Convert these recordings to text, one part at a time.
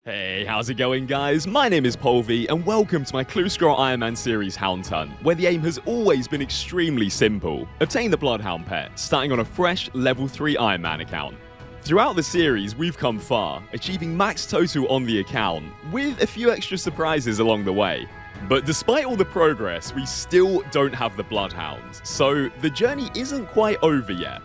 Hey, how's it going, guys? My name is Polvi, and welcome to my Clue Scroll Ironman series Hound Hunt, where the aim has always been extremely simple. Obtain the bloodhound pet, starting on a fresh level 3 Ironman account. Throughout the series, we've come far, achieving max total on the account, with a few extra surprises along the way. But despite all the progress, we still don't have the bloodhound, so the journey isn't quite over yet.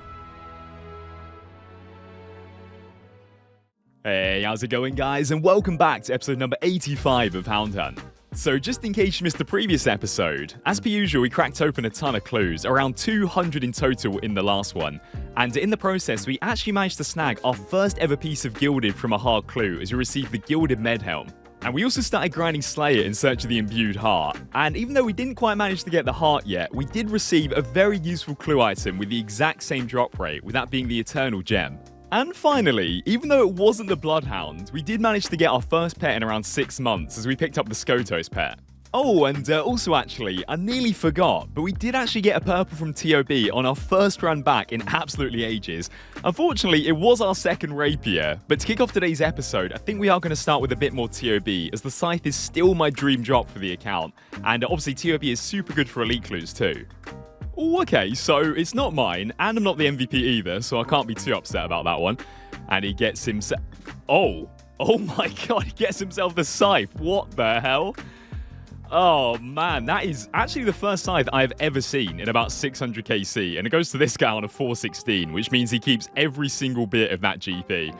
Hey, how's it going, guys? And welcome back to episode number 85 of Hound Hunt. So just in case you missed the previous episode, as per usual, we cracked open a ton of clues, around 200 in total in the last one. And in the process, we actually managed to snag our first ever piece of Gilded from a hard clue as we received the Gilded med helm. And we also started grinding Slayer in search of the imbued heart. And even though we didn't quite manage to get the heart yet, we did receive a very useful clue item with the exact same drop rate, with that being the Eternal Gem. And finally, even though it wasn't the bloodhound, we did manage to get our first pet in around 6 months as we picked up the Skotos pet. Oh, and also actually, I nearly forgot, but we did actually get a purple from TOB on our first run back in absolutely ages. Unfortunately, it was our second rapier, but to kick off today's episode, I think we are going to start with a bit more TOB, as the scythe is still my dream drop for the account, and obviously TOB is super good for elite clues too. Oh, okay, so it's not mine, and I'm not the MVP either, so I can't be too upset about that one. And he gets himself... Oh my god, he gets himself the scythe. What the hell? Oh man, that is actually the first scythe I've ever seen in about 600 KC, and it goes to this guy on a 416, which means he keeps every single bit of that GP.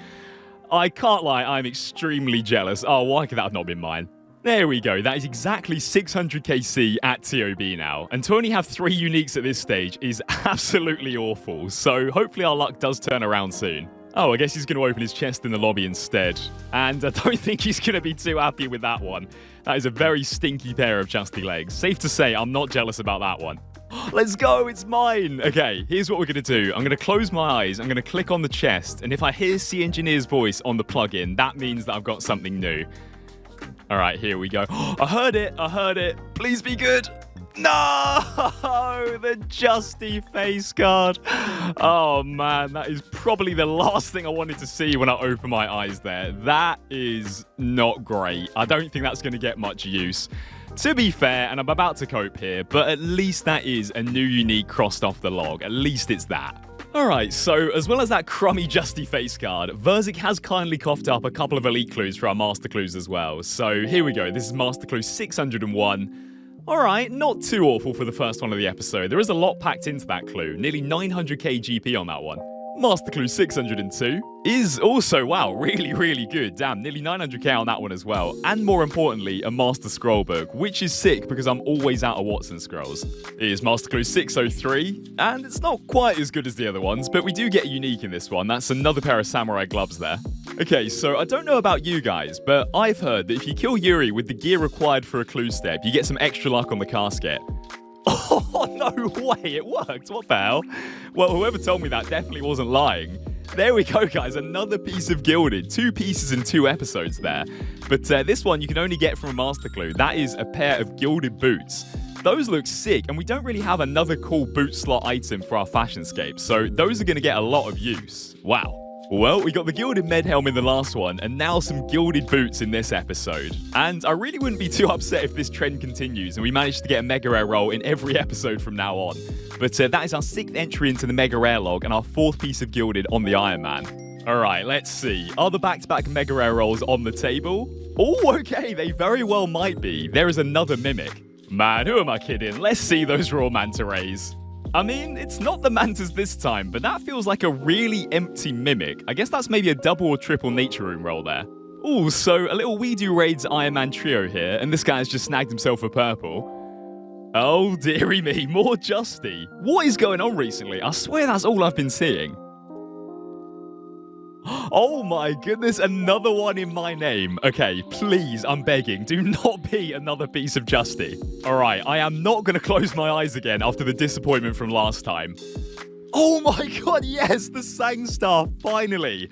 I can't lie, I'm extremely jealous. Oh, why could that have not been mine? There we go, that is exactly 600 KC at TOB now, and to only have 3 uniques at this stage is absolutely awful, so hopefully our luck does turn around soon. Oh, I guess he's going to open his chest in the lobby instead, and I don't think he's going to be too happy with that one. That is a very stinky pair of chesty legs. Safe to say, I'm not jealous about that one. Let's go, it's mine! Okay, here's what we're going to do. I'm going to close my eyes, I'm going to click on the chest, and if I hear C Engineer's voice on the plugin, that means that I've got something new. Alright, here we go. I heard it. Please be good. No! The Justy face card. Oh man, that is probably the last thing I wanted to see when I opened my eyes there. That is not great. I don't think that's going to get much use. To be fair, and I'm about to cope here, but at least that is a new unique crossed off the log. At least it's that. Alright, so as well as that crummy Justy face card, Verzik has kindly coughed up a couple of elite clues for our master clues as well. So here we go, this is master clue 601. Alright, not too awful for the first one of the episode. There is a lot packed into that clue, nearly 900k GP on that one. Master clue 602 is also, wow, really good. Damn, nearly 900k on that one as well. And more importantly, a master scroll book, which is sick because I'm always out of Watson scrolls. Here's master clue 603, and it's not quite as good as the other ones, but we do get a unique in this one. That's another pair of samurai gloves there. Okay, so I don't know about you guys, but I've heard that if you kill Yuri with the gear required for a clue step, you get some extra luck on the casket. Oh, no way, it worked. What the hell? Well, whoever told me that definitely wasn't lying. There we go, guys. Another piece of Gilded. 2 pieces in 2 episodes there. But this one you can only get from a master clue. That is a pair of Gilded boots. Those look sick, and we don't really have another cool boot slot item for our fashionscape, so those are going to get a lot of use. Wow. Well, we got the Gilded med helm in the last one, and now some Gilded boots in this episode. And I really wouldn't be too upset if this trend continues, and we manage to get a mega rare roll in every episode from now on. But that is our 6th entry into the mega rare log, and our 4th piece of Gilded on the Ironman. Alright, let's see. Are the back-to-back mega rare rolls on the table? Oh, okay, they very well might be. There is another mimic. Man, who am I kidding? Let's see those raw manta rays. I mean, it's not the mantas this time, but that feels like a really empty mimic. I guess that's maybe a double or triple nature room roll there. Ooh, so a little We Do Raids Ironman trio here, and this guy's just snagged himself a purple. Oh, dearie me, more Justy. What is going on recently? I swear that's all I've been seeing. Oh my goodness, another one in my name. Okay, please, I'm begging, do not be another piece of Justy. Alright, I am not going to close my eyes again after the disappointment from last time. Oh my god, yes, the Sangstar, finally.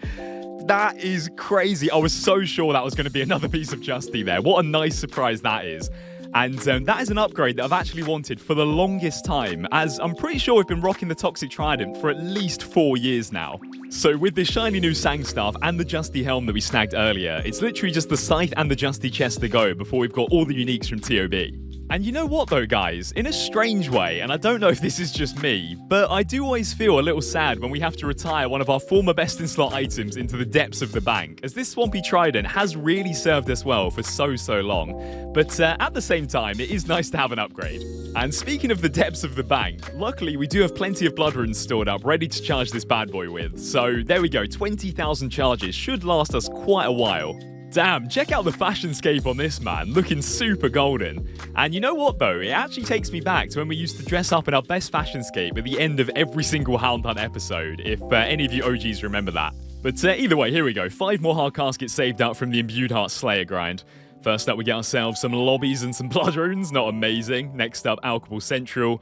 That is crazy. I was so sure that was going to be another piece of Justy there. What a nice surprise that is. And that is an upgrade that I've actually wanted for the longest time, as I'm pretty sure we've been rocking the Toxic Trident for at least 4 years now. So with this shiny new Sang Staff and the Justy Helm that we snagged earlier, it's literally just the Scythe and the Justy chest to go before we've got all the uniques from TOB. And you know what though, guys? In a strange way, and I don't know if this is just me, but I do always feel a little sad when we have to retire one of our former best-in-slot items into the depths of the bank, as this Swampy Trident has really served us well for so long. But at the same time, it is nice to have an upgrade. And speaking of the depths of the bank, luckily we do have plenty of blood runes stored up, ready to charge this bad boy with. So there we go, 20,000 charges should last us quite a while. Damn, check out the fashionscape on this, man. Looking super golden. And you know what, though? It actually takes me back to when we used to dress up in our best fashionscape at the end of every single Hound Hunt episode, if any of you OGs remember that. But either way, here we go. 5 more hard caskets saved up from the Imbued Heart Slayer grind. First up, we get ourselves some lobbies and some blood runes. Not amazing. Next up, Alchemist Central.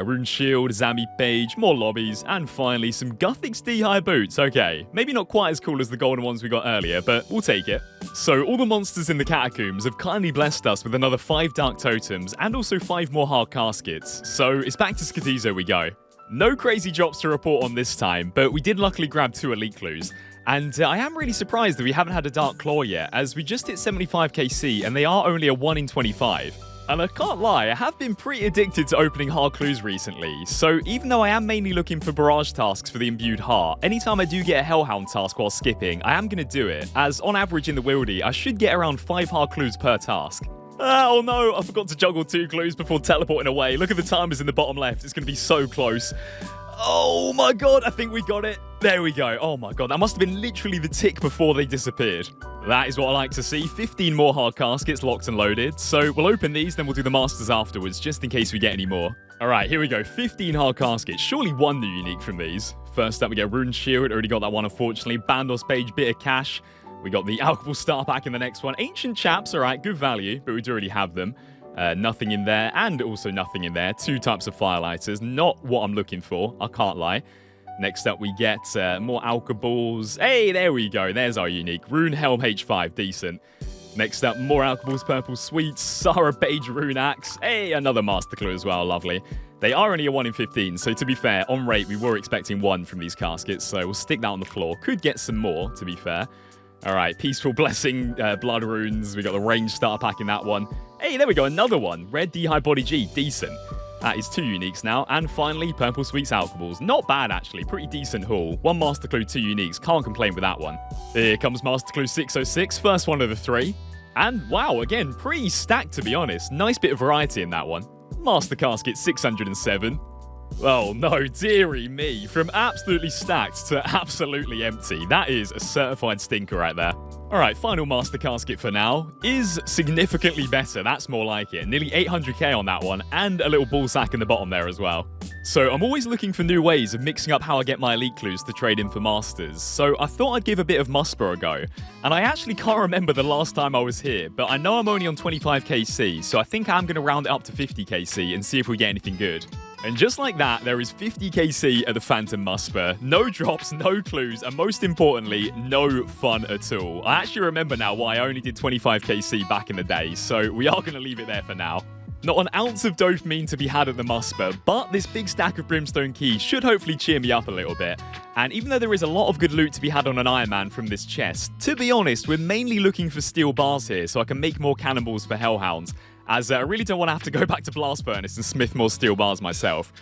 Rune Shield, Zammy Page, more lobbies, and finally some Guthix D-High boots. Okay, maybe not quite as cool as the golden ones we got earlier, but we'll take it. So all the monsters in the catacombs have kindly blessed us with another 5 dark totems and also 5 more hard caskets. So it's back to Skatizo we go. No crazy drops to report on this time, but we did luckily grab 2 elite clues. And I am really surprised that we haven't had a Dark Claw yet, as we just hit 75 KC and they are only a 1 in 25. And I can't lie, I have been pretty addicted to opening hard clues recently, so even though I am mainly looking for barrage tasks for the Imbued Heart, anytime I do get a Hellhound task while skipping, I am going to do it, as on average in the Wildy, I should get around 5 hard clues per task. Oh no, I forgot to juggle 2 clues before teleporting away. Look at the timers in the bottom left, it's going to be so close. Oh my god, I think we got it. There we go. Oh my god, that must have been literally the tick before they disappeared. That is what I like to see. 15 more hard caskets locked and loaded. So we'll open these, then we'll do the masters afterwards, just in case we get any more. Alright, here we go. 15 hard caskets. Surely one new unique from these. First up, we get Rune Shield. Already got that one, unfortunately. Bandos Page, bit of cash. We got the Alchemist Star Pack in the next one. Ancient Chaps, alright, good value, but we do already have them. Nothing in there, and also nothing in there. 2 types of Firelighters. Not what I'm looking for, I can't lie. Next up, we get more Alka Balls. Hey, there we go. There's our unique. Rune Helm H5, decent. Next up, more Alka Balls, Purple Sweets. Sara Page Rune Axe. Hey, another Master Clue as well, lovely. They are only a 1 in 15, so to be fair, on rate, we were expecting 1 from these caskets, so we'll stick that on the floor. Could get some more, to be fair. Alright, Peaceful Blessing, Blood Runes. We got the Range Starter Pack in that one. Hey, there we go, another one. Red D-High Body G, decent. That is 2 uniques now. And finally, Purple Sweets Alkaballs. Not bad, actually. Pretty decent haul. 1 Master Clue, 2 uniques. Can't complain with that one. Here comes Master Clue 606. First one of the 3. And wow, again, pretty stacked, to be honest. Nice bit of variety in that one. Master Casket 607. Oh no, dearie me. From absolutely stacked to absolutely empty. That is a certified stinker right there. Alright, final Master Casket for now is significantly better. That's more like it. Nearly 800k on that one, and a little ball sack in the bottom there as well. So I'm always looking for new ways of mixing up how I get my elite clues to trade in for masters. So I thought I'd give a bit of Muspah a go. And I actually can't remember the last time I was here, but I know I'm only on 25kc, so I think I'm going to round it up to 50kc and see if we get anything good. And just like that, there is 50kc at the Phantom Muspah. No drops, no clues, and most importantly, no fun at all. I actually remember now why I only did 25kc back in the day, so we are going to leave it there for now. Not an ounce of dopamine to be had at the Muspah, but this big stack of Brimstone keys should hopefully cheer me up a little bit. And even though there is a lot of good loot to be had on an Ironman from this chest, to be honest, we're mainly looking for steel bars here so I can make more cannonballs for Hellhounds, as I really don't want to have to go back to Blast Furnace and smith more steel bars myself.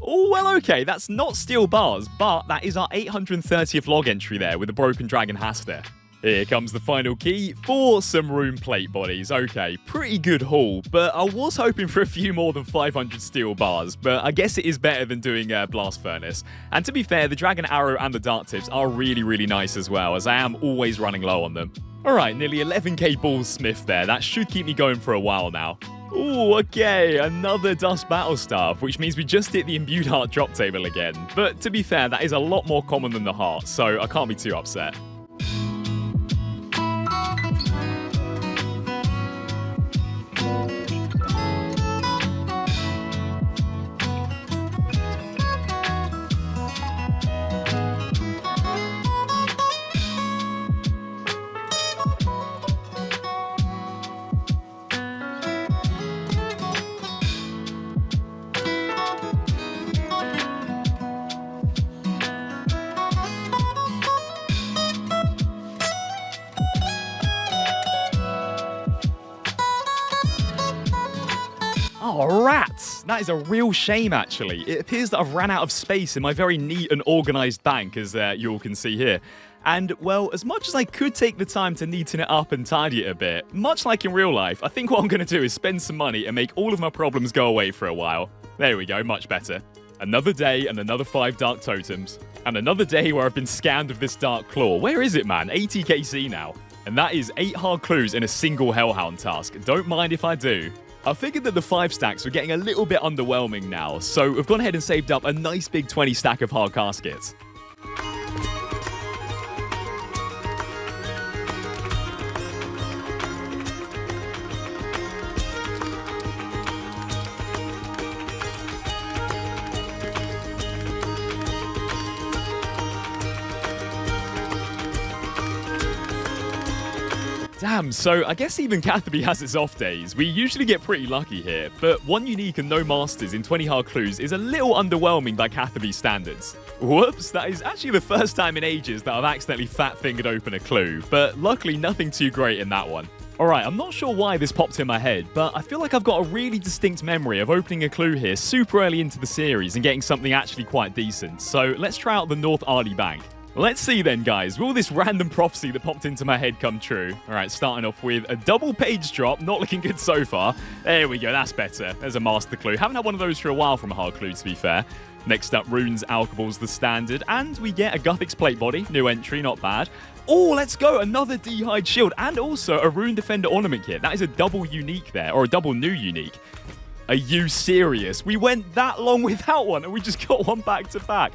Oh, well, okay, that's not steel bars, but that is our 830th log entry there with the Broken Dragon Haster. Here comes the final key for some rune plate bodies. Okay, pretty good haul, but I was hoping for a few more than 500 steel bars, but I guess it is better than doing Blast Furnace. And to be fair, the Dragon Arrow and the Dart Tips are really, really nice as well, as I am always running low on them. Alright, nearly 11k balls smith there. That should keep me going for a while now. Ooh, okay, another Dust Battle Staff, which means we just hit the Imbued Heart drop table again. But to be fair, that is a lot more common than the Heart, so I can't be too upset. Oh, rats! That is a real shame, actually. It appears that I've ran out of space in my very neat and organized bank, as you all can see here. And, well, as much as I could take the time to neaten it up and tidy it a bit, much like in real life, I think what I'm going to do is spend some money and make all of my problems go away for a while. There we go, much better. Another day and another 5 dark totems. And another day where I've been scammed of this dark claw. Where is it, man? 80 KC now. And that is 8 hard clues in a single Hellhound task. Don't mind if I do. I figured that the 5 stacks were getting a little bit underwhelming now, so I've gone ahead and saved up a nice big 20 stack of hard caskets. Damn, so I guess even Catherby has its off days. We usually get pretty lucky here, but 1 unique and no masters in 20 hard clues is a little underwhelming by Catherby standards. Whoops, that is actually the first time in ages that I've accidentally fat-fingered open a clue, but luckily nothing too great in that one. Alright, I'm not sure why this popped in my head, but I feel like I've got a really distinct memory of opening a clue here super early into the series and getting something actually quite decent, so let's try out the North Arley Bank. Let's see then, guys. Will this random prophecy that popped into my head come true? All right, starting off with a double page drop. Not looking good so far. There we go. That's better. There's a master clue. Haven't had one of those for a while from a hard clue, to be fair. Next up, runes, alcohols, the standard. And we get a Guthix plate body. New entry, not bad. Oh, let's go. Another D-hide shield. And also a rune defender ornament kit. That is a double unique there, or a double new unique. Are you serious? We went that long without one, and we just got one back to back.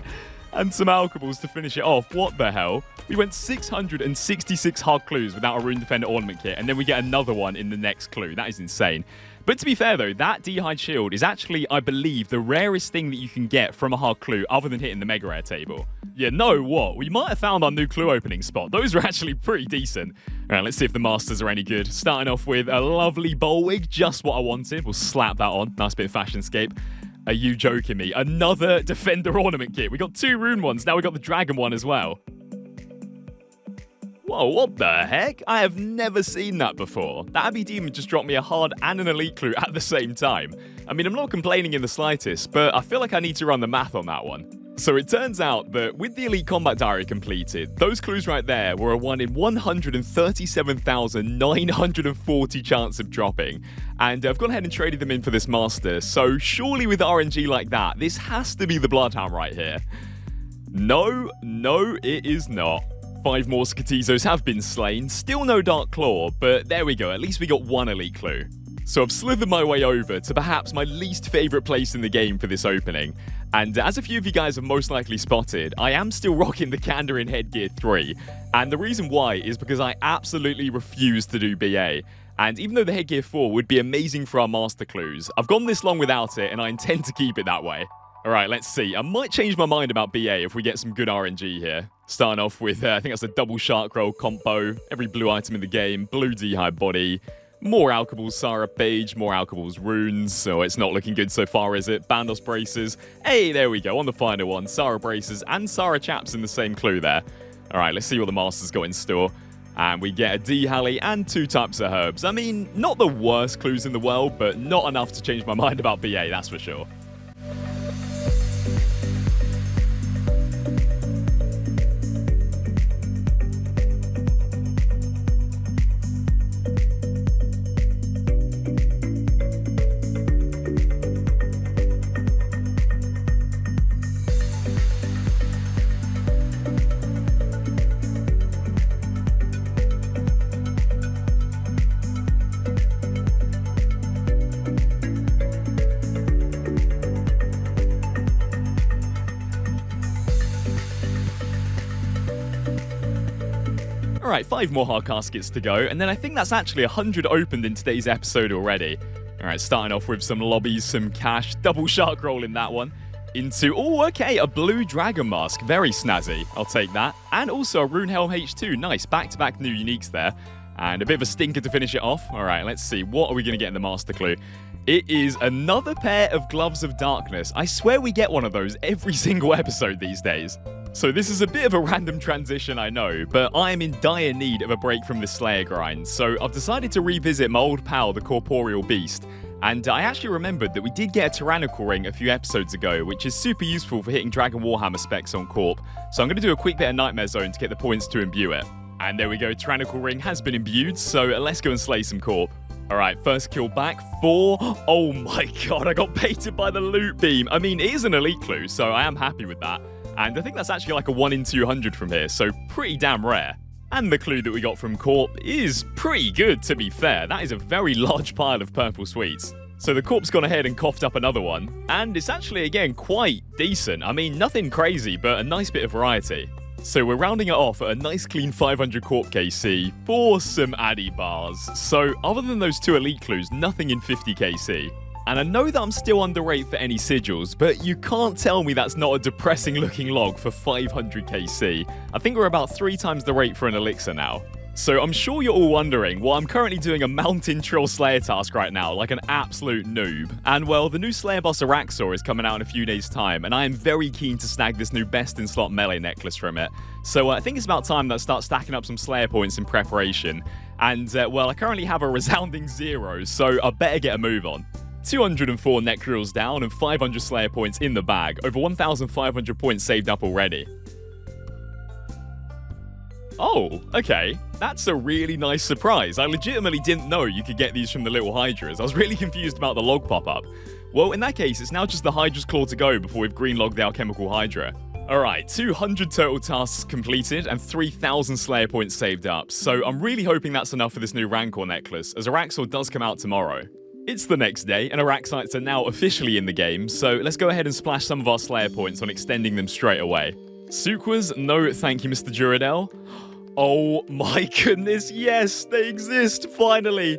And some alcohols to finish it off. What the hell? We went 666 hard clues without a Rune Defender ornament kit, and then we get another one in the next clue. That is insane. But to be fair, though, that D-hide shield is actually, I believe, the rarest thing that you can get from a hard clue other than hitting the Mega Rare table. Yeah, no, what? We might have found our new clue opening spot. Those are actually pretty decent. All right, let's see if the masters are any good. Starting off with a lovely bowl wig, just what I wanted. We'll slap that on. Nice bit of fashionscape. Are you joking me? Another Defender ornament kit. We got 2 rune ones. Now we got the dragon one as well. Whoa, what the heck? I have never seen that before. The Abbey Demon just dropped me a hard and an elite clue at the same time. I mean, I'm not complaining in the slightest, but I feel like I need to run the math on that one. So it turns out that with the Elite Combat Diary completed, those clues right there were a 1 in 137,940 chance of dropping. And I've gone ahead and traded them in for this master, so surely with RNG like that, this has to be the bloodhound right here. No, it is not. 5 more Scatizos have been slain, still no Dark Claw, but there we go, at least we got 1 elite clue. So I've slithered my way over to perhaps my least favourite place in the game for this opening. And as a few of you guys have most likely spotted, I am still rocking the Kandarin Headgear 3. And the reason why is because I absolutely refuse to do BA. And even though the Headgear 4 would be amazing for our master clues, I've gone this long without it and I intend to keep it that way. Alright, let's see. I might change my mind about BA if we get some good RNG here. Starting off with, I think that's a double shark roll combo. Every blue item in the game, blue D-hide body. More alcohols, Sarah Page, more alcohols, runes, so it's not looking good so far, is it? Bandos braces. Hey, there we go, on the final one. Sarah braces and Sarah chaps in the same clue there. Alright, let's see what the Masters got in store. And we get a D-Halley and 2 types of herbs. I mean, not the worst clues in the world, but not enough to change my mind about BA, that's for sure. Alright, 5 more hard caskets to go, and then I think that's actually 100 opened in today's episode already. Alright, starting off with some lobbies, some cash, double shark roll in that one. Into, oh, okay, a blue dragon mask, very snazzy, I'll take that. And also a Runehelm H2, nice, back-to-back new uniques there. And a bit of a stinker to finish it off. Alright, let's see, what are we going to get in the master clue? It is another pair of Gloves of Darkness. I swear we get one of those every single episode these days. So this is a bit of a random transition, I know, but I am in dire need of a break from the Slayer grind, so I've decided to revisit my old pal, the Corporeal Beast. And I actually remembered that we did get a Tyrannical Ring a few episodes ago, which is super useful for hitting Dragon Warhammer specs on Corp. So I'm going to do a quick bit of Nightmare Zone to get the points to imbue it. And there we go, Tyrannical Ring has been imbued, so let's go and slay some Corp. Alright, first kill back, 4. Oh my god, I got baited by the loot beam. I mean, it is an elite clue, so I am happy with that. And I think that's actually like a 1 in 200 from here, so pretty damn rare. And the clue that we got from Corp is pretty good, to be fair. That is a very large pile of purple sweets. So the Corp's gone ahead and coughed up another one. And it's actually, again, quite decent. I mean, nothing crazy, but a nice bit of variety. So we're rounding it off at a nice clean 500 Corp KC for some Addy bars. So other than those 2 elite clues, nothing in 50 KC. And I know that I'm still underrate for any sigils, but you can't tell me that's not a depressing looking log for 500 KC. I think we're about 3 times the rate for an elixir now. So I'm sure you're all wondering, well, I'm currently doing a Mountain Troll Slayer task right now, like an absolute noob. And well, the new Slayer boss Araxxor is coming out in a few days' time, and I am very keen to snag this new best in slot melee necklace from it. So I think it's about time that I start stacking up some Slayer points in preparation. And well, I currently have a resounding 0, so I better get a move on. 204 neck drills down and 500 Slayer points in the bag, over 1,500 points saved up already. Oh, okay. That's a really nice surprise. I legitimately didn't know you could get these from the little Hydras. I was really confused about the log pop-up. Well, in that case, it's now just the Hydra's Claw to go before we've green-logged the Alchemical Hydra. Alright, 200 total tasks completed and 3,000 Slayer points saved up, so I'm really hoping that's enough for this new Rancor necklace, as Araxxor does come out tomorrow. It's the next day, and Araxxites are now officially in the game, so let's go ahead and splash some of our Slayer points on extending them straight away. Suquas, no thank you, Mr. Duradel. Oh my goodness, yes, they exist, finally!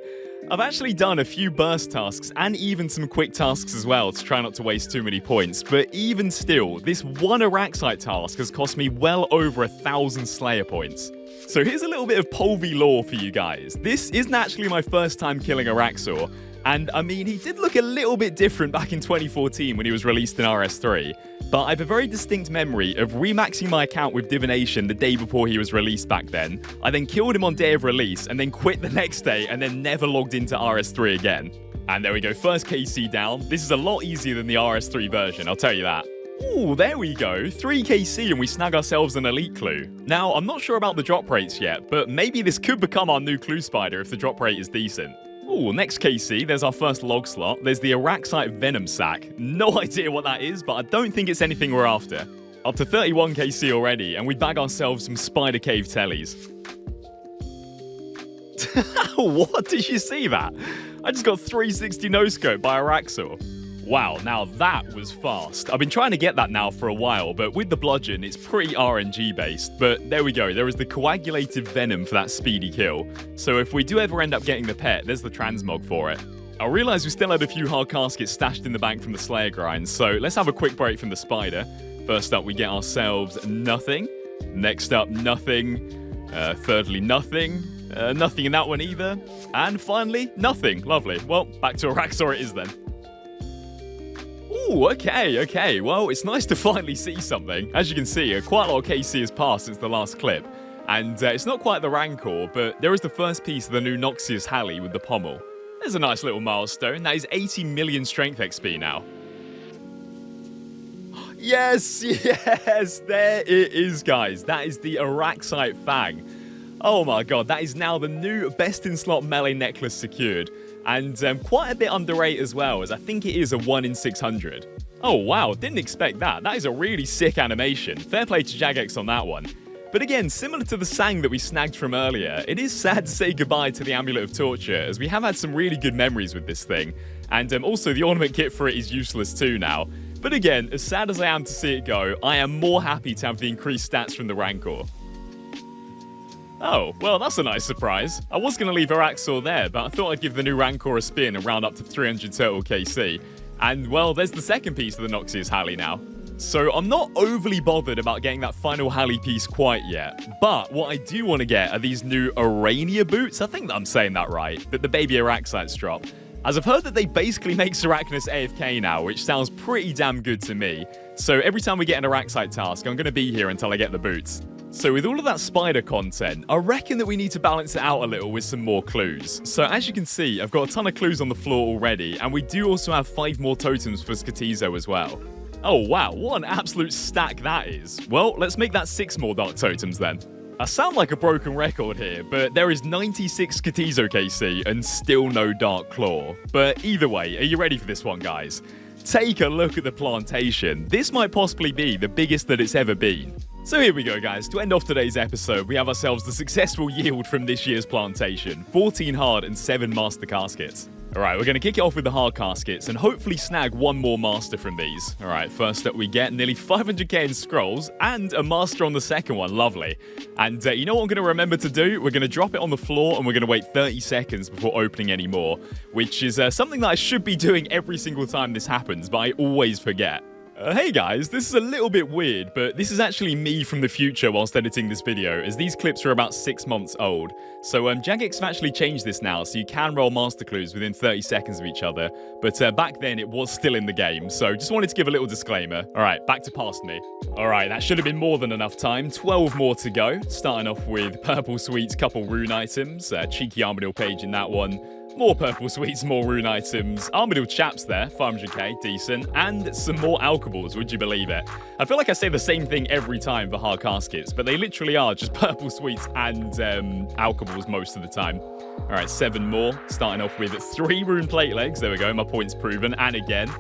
I've actually done a few burst tasks and even some quick tasks as well to try not to waste too many points, but even still, this one Araxxite task has cost me well over 1,000 Slayer points. So here's a little bit of Polvi lore for you guys. This isn't actually my first time killing Araxxor, and I mean, he did look a little bit different back in 2014 when he was released in RS3, but I have a very distinct memory of remaxing my account with Divination the day before he was released back then. I then killed him on day of release and then quit the next day and then never logged into RS3 again. And there we go, first KC down. This is a lot easier than the RS3 version, I'll tell you that. Ooh, there we go, 3 KC and we snag ourselves an elite clue. Now, I'm not sure about the drop rates yet, but maybe this could become our new clue spider if the drop rate is decent. Ooh, next KC, there's our first log slot. There's the Araxxite Venom Sack. No idea what that is, but I don't think it's anything we're after. Up to 31 KC already, and we bag ourselves some Spider Cave tellies. What? Did you see that? I just got 360 no-scope by Araxxor. Wow, now that was fast. I've been trying to get that now for a while, but with the bludgeon, it's pretty RNG-based. But there we go, there is the coagulated venom for that speedy kill. So if we do ever end up getting the pet, there's the transmog for it. I realised we still had a few hard caskets stashed in the bank from the Slayer grind, so let's have a quick break from the spider. First up, we get ourselves nothing. Next up, nothing. Thirdly, nothing. Nothing in that one either. And finally, nothing. Lovely. Well, back to Araxxor it is then. Ooh, okay. Well, it's nice to finally see something. As you can see, quite a lot of KC has passed since the last clip. And it's not quite the Rancor, but there is the first piece of the new Noxious Halley with the pommel. There's a nice little milestone. That is 80 million strength XP now. Yes, there it is, guys. That is the Araxxite Fang. Oh my god, that is now the new best-in-slot melee necklace secured. And quite a bit underrated as well, as I think it is a 1 in 600. Oh wow, didn't expect that. That is a really sick animation. Fair play to Jagex on that one. But again, similar to the Sang that we snagged from earlier, it is sad to say goodbye to the Amulet of Torture, as we have had some really good memories with this thing. And also, the ornament kit for it is useless too now. But again, as sad as I am to see it go, I am more happy to have the increased stats from the Rancor. Oh, well, that's a nice surprise. I was going to leave Araxxor there, but I thought I'd give the new Rancor a spin and round up to 300 total KC. And, well, there's the second piece of the Noxious Halley now. So I'm not overly bothered about getting that final Halley piece quite yet. But what I do want to get are these new Araniae boots. I think that I'm saying that right, that the baby Araxxites drop. As I've heard that they basically make Sarachnis AFK now, which sounds pretty damn good to me. So every time we get an Araxxite task, I'm going to be here until I get the boots. So with all of that spider content, I reckon that we need to balance it out a little with some more clues. So as you can see, I've got a ton of clues on the floor already, and we do also have 5 more totems for Skatizo as well. Oh wow, what an absolute stack that is. Well, let's make that 6 more dark totems then. I sound like a broken record here, but there is 96 Skatizo KC and still no Dark Claw. But either way, are you ready for this one, guys? Take a look at the plantation. This might possibly be the biggest that it's ever been. So here we go, guys. To end off today's episode, we have ourselves the successful yield from this year's plantation. 14 hard and 7 master caskets. Alright, we're going to kick it off with the hard caskets and hopefully snag 1 more master from these. Alright, first up we get nearly 500k in scrolls and a master on the second one. Lovely. And you know what I'm going to remember to do? We're going to drop it on the floor and we're going to wait 30 seconds before opening any more, which is something that I should be doing every single time this happens, but I always forget. Hey guys, this is a little bit weird, but this is actually me from the future whilst editing this video, as these clips are about 6 months old. So Jagex have actually changed this now, so you can roll master clues within 30 seconds of each other, but back then it was still in the game, so just wanted to give a little disclaimer. Alright, back to past me. Alright, that should have been more than enough time. 12 more to go, starting off with Purple Sweets couple rune items, cheeky Armadillo page in that one. More Purple Sweets, more rune items. Armadillo chaps there, 500k, decent. And some more alcohols, would you believe it? I feel like I say the same thing every time for hard caskets, but they literally are just Purple Sweets and alcohols most of the time. Alright, 7 more. Starting off with 3 rune plate legs. There we go, my point's proven. And again,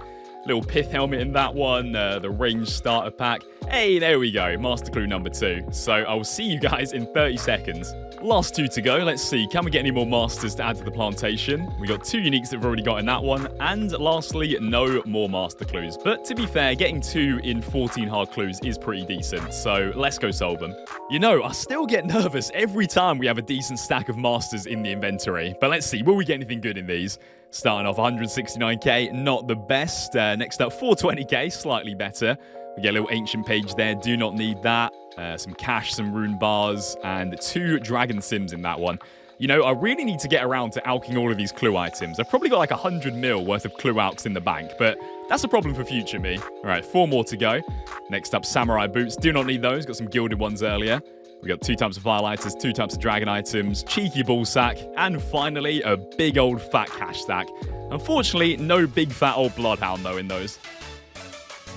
little pith helmet in that one, the range starter pack. Hey, there we go, master clue number 2. So I will see you guys in 30 seconds. Last 2 to go. Let's see, can we get any more masters to add to the plantation? We got 2 uniques that we've already got in that one. And lastly, no more master clues. But to be fair, getting 2 in 14 hard clues is pretty decent. So let's go solve them. You know, I still get nervous every time we have a decent stack of masters in the inventory. But let's see, will we get anything good in these? Starting off 169k, not the best. Next up, 420k, slightly better. We get a little ancient page there, do not need that. Some cash, some rune bars, and 2 dragon sims in that one. You know, I really need to get around to alking all of these clue items. I've probably got like 100 mil worth of clue alks in the bank, but that's a problem for future me. All right, 4 more to go. Next up, samurai boots. Do not need those. Got some gilded ones earlier. We got 2 types of firelighters, 2 types of dragon items, cheeky ball sack, and finally, a big old fat cash stack. Unfortunately, no big fat old bloodhound though in those.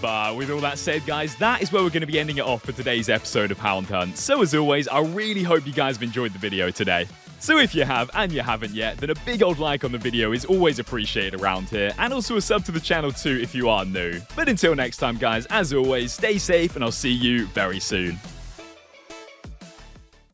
But with all that said, guys, that is where we're going to be ending it off for today's episode of Hound Hunt. So as always, I really hope you guys have enjoyed the video today. So if you have, and you haven't yet, then a big old like on the video is always appreciated around here, and also a sub to the channel too if you are new. But until next time, guys, as always, stay safe, and I'll see you very soon.